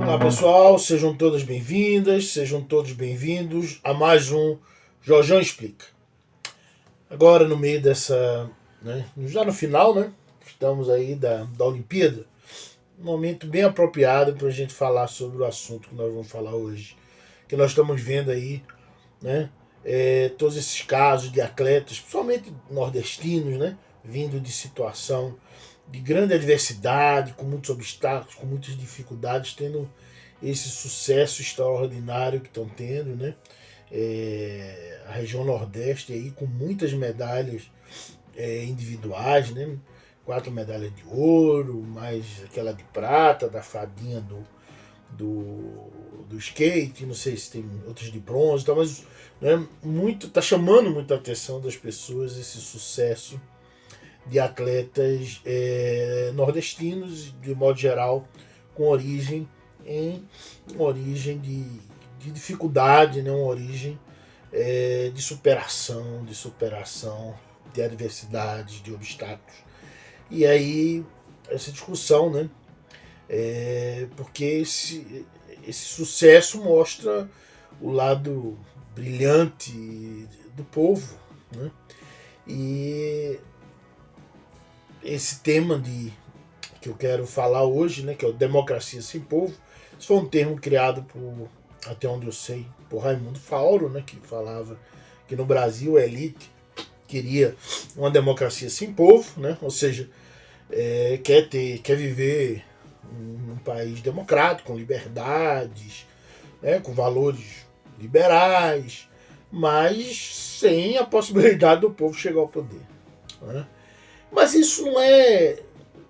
Olá pessoal, sejam todas bem-vindas, sejam todos bem-vindos a mais um Jorjão Explica. Agora no meio dessa, já no final, estamos aí da Olimpíada, um momento bem apropriado para a gente falar sobre o assunto que nós vamos falar hoje, que nós estamos vendo aí, todos esses casos de atletas, principalmente nordestinos, vindo de situação de grande adversidade, com muitos obstáculos, com muitas dificuldades, tendo esse sucesso extraordinário que estão tendo, a região Nordeste aí com muitas medalhas individuais, 4 medalhas de ouro, mais aquela de prata, da fadinha do skate, não sei se tem outras de bronze, mas tá chamando muita atenção das pessoas esse sucesso de atletas nordestinos, de modo geral, com origem de dificuldade, uma origem de superação, de adversidades, de obstáculos. E aí, essa discussão, porque esse sucesso mostra o lado brilhante do povo, E esse tema que eu quero falar hoje, que é o Democracia Sem Povo, isso foi um termo criado até onde eu sei, por Raimundo Fauro, que falava que no Brasil a elite queria uma democracia sem povo, ou seja, quer viver num país democrático, com liberdades, com valores liberais, mas sem a possibilidade do povo chegar ao poder. Mas isso não é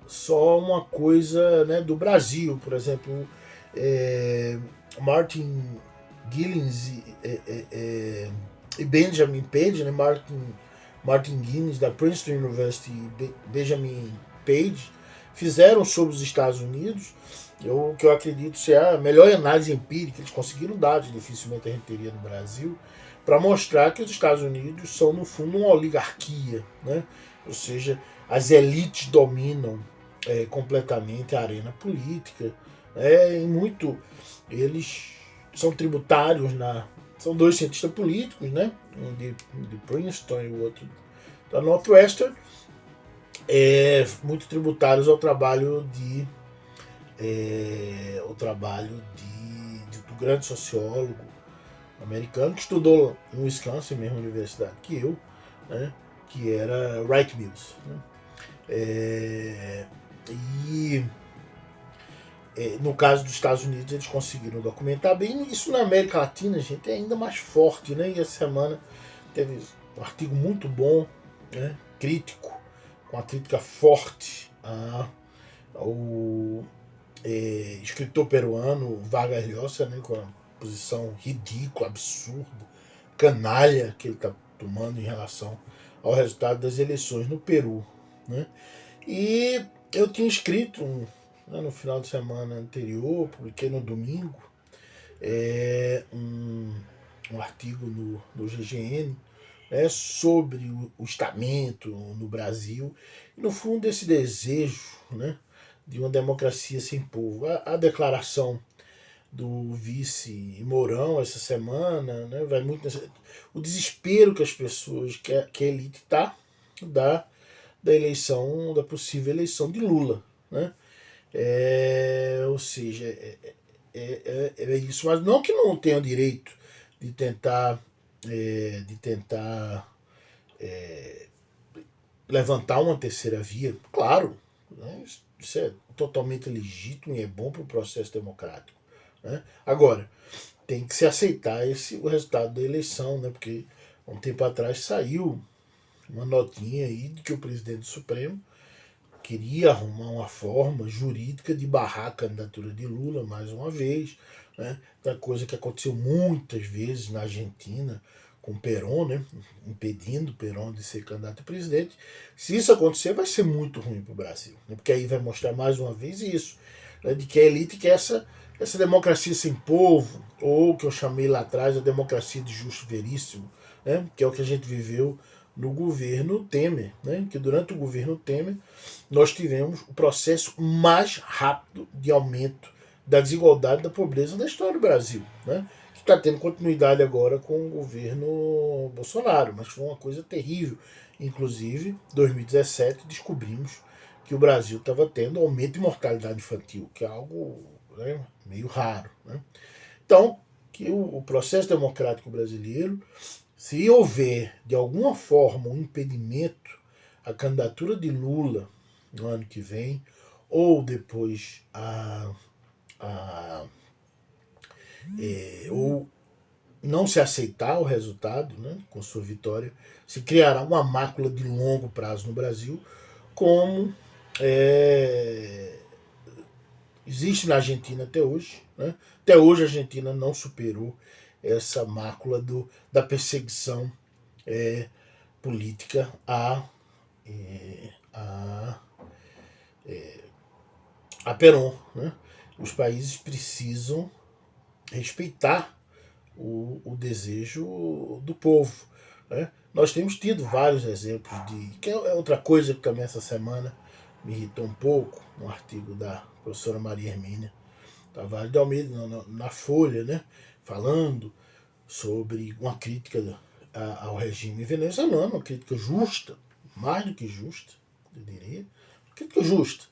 só uma coisa do Brasil. Por exemplo, Martin Gillens e Benjamin Page, Martin Gillens da Princeton University e Benjamin Page fizeram sobre os Estados Unidos o que eu acredito ser a melhor análise empírica. Eles conseguiram dados, dificilmente a gente teria no Brasil, para mostrar que os Estados Unidos são, no fundo, uma oligarquia, ou seja, as elites dominam completamente a arena política. Eles são tributários são dois cientistas políticos, um de Princeton e o outro da Northwestern, muito tributários ao trabalho do grande sociólogo americano que estudou em Wisconsin, mesma universidade que eu, que era Wright Mills. E no caso dos Estados Unidos eles conseguiram documentar bem. Isso na América Latina, gente, é ainda mais forte, E essa semana teve um artigo muito bom, crítico, com uma crítica forte ao escritor peruano Vargas Llosa, com a posição ridícula, absurda, canalha que ele está tomando em relação ao resultado das eleições no Peru. E eu tinha escrito no final de semana anterior, publiquei no domingo, um artigo no GGN sobre o estamento no Brasil, e no fundo esse desejo de uma democracia sem povo. A declaração do vice Mourão essa semana vai muito o desespero que as pessoas, que a elite está da possível eleição de Lula, ou seja, é isso, mas não que não tenham direito de tentar levantar uma terceira via, claro, isso é totalmente legítimo e é bom para o processo democrático. Agora, tem que se aceitar o resultado da eleição, porque há um tempo atrás saiu uma notinha aí de que o presidente do Supremo queria arrumar uma forma jurídica de barrar a candidatura de Lula mais uma vez, da coisa que aconteceu muitas vezes na Argentina com o Perón, impedindo o Perón de ser candidato a presidente. Se isso acontecer, vai ser muito ruim para o Brasil, porque aí vai mostrar mais uma vez isso, de que a elite quer essa democracia sem povo, ou que eu chamei lá atrás a democracia de justo veríssimo, que é o que a gente viveu no governo Temer, que durante o governo Temer nós tivemos o processo mais rápido de aumento da desigualdade, da pobreza da história do Brasil, né? Que está tendo continuidade agora com o governo Bolsonaro, mas foi uma coisa terrível. Inclusive, em 2017 descobrimos que o Brasil estava tendo aumento de mortalidade infantil, que é algo, né, meio raro, né? Então, que o processo democrático brasileiro, se houver de alguma forma um impedimento à candidatura de Lula no ano que vem, ou depois ou não se aceitar o resultado, né, com sua vitória, se criará uma mácula de longo prazo no Brasil, como existe na Argentina até hoje. Né? Até hoje a Argentina não superou essa mácula da perseguição política a Perón. Né? Os países precisam respeitar o desejo do povo. Né? Nós temos tido vários exemplos que é outra coisa que também essa semana me irritou um pouco, um artigo da professora Maria Hermínia Tavares de Almeida na Folha, né? Falando sobre uma crítica ao regime venezuelano, uma crítica justa, mais do que justa, eu diria, uma crítica justa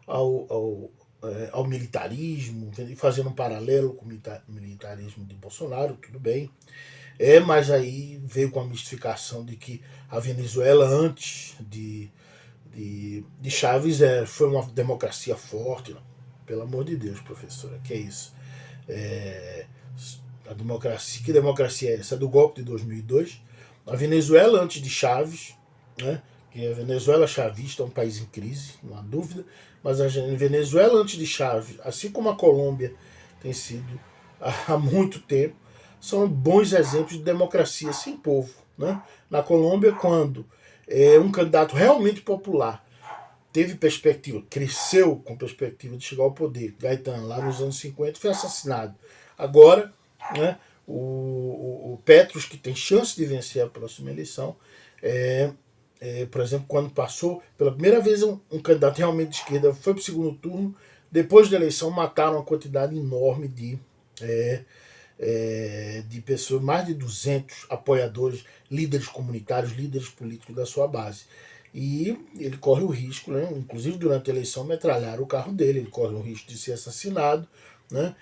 ao militarismo, fazendo um paralelo com o militarismo de Bolsonaro, tudo bem. Mas aí veio com a mistificação de que a Venezuela, antes de Chávez, foi uma democracia forte. Não. Pelo amor de Deus, professora, que é isso? A democracia, que democracia é essa? Do golpe de 2002. A Venezuela, antes de Chávez, né? Que a Venezuela chavista é um país em crise, não há dúvida, mas a Venezuela antes de Chávez, assim como a Colômbia tem sido há muito tempo, são bons exemplos de democracia sem povo. Né? Na Colômbia, quando um candidato realmente popular teve perspectiva, cresceu com perspectiva de chegar ao poder, Gaetano, lá nos anos 50, foi assassinado. Agora, né, o Petros, que tem chance de vencer a próxima eleição, por exemplo, quando passou, pela primeira vez um candidato realmente de esquerda foi para o segundo turno, depois da eleição mataram uma quantidade enorme de pessoas, mais de 200 apoiadores, líderes comunitários, líderes políticos da sua base. E ele corre o risco, né, inclusive durante a eleição, metralharam o carro dele, ele corre o risco de ser assassinado. Né?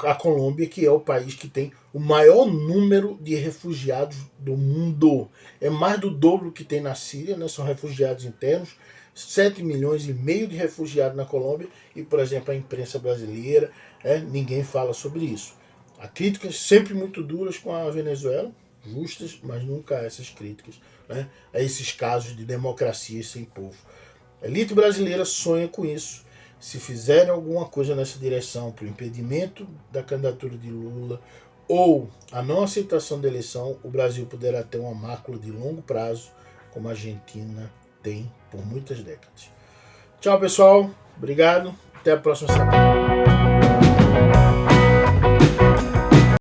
A Colômbia, que é o país que tem o maior número de refugiados do mundo. É mais do dobro que tem na Síria, né? São refugiados internos. 7 milhões e meio de refugiados na Colômbia. E, por exemplo, a imprensa brasileira, ninguém fala sobre isso. Há críticas sempre muito duras com a Venezuela, justas, mas nunca essas críticas, né, a esses casos de democracia sem povo. A elite brasileira sonha com isso. Se fizerem alguma coisa nessa direção para o impedimento da candidatura de Lula ou a não aceitação da eleição, o Brasil poderá ter uma mácula de longo prazo, como a Argentina tem por muitas décadas. Tchau, pessoal. Obrigado. Até a próxima semana.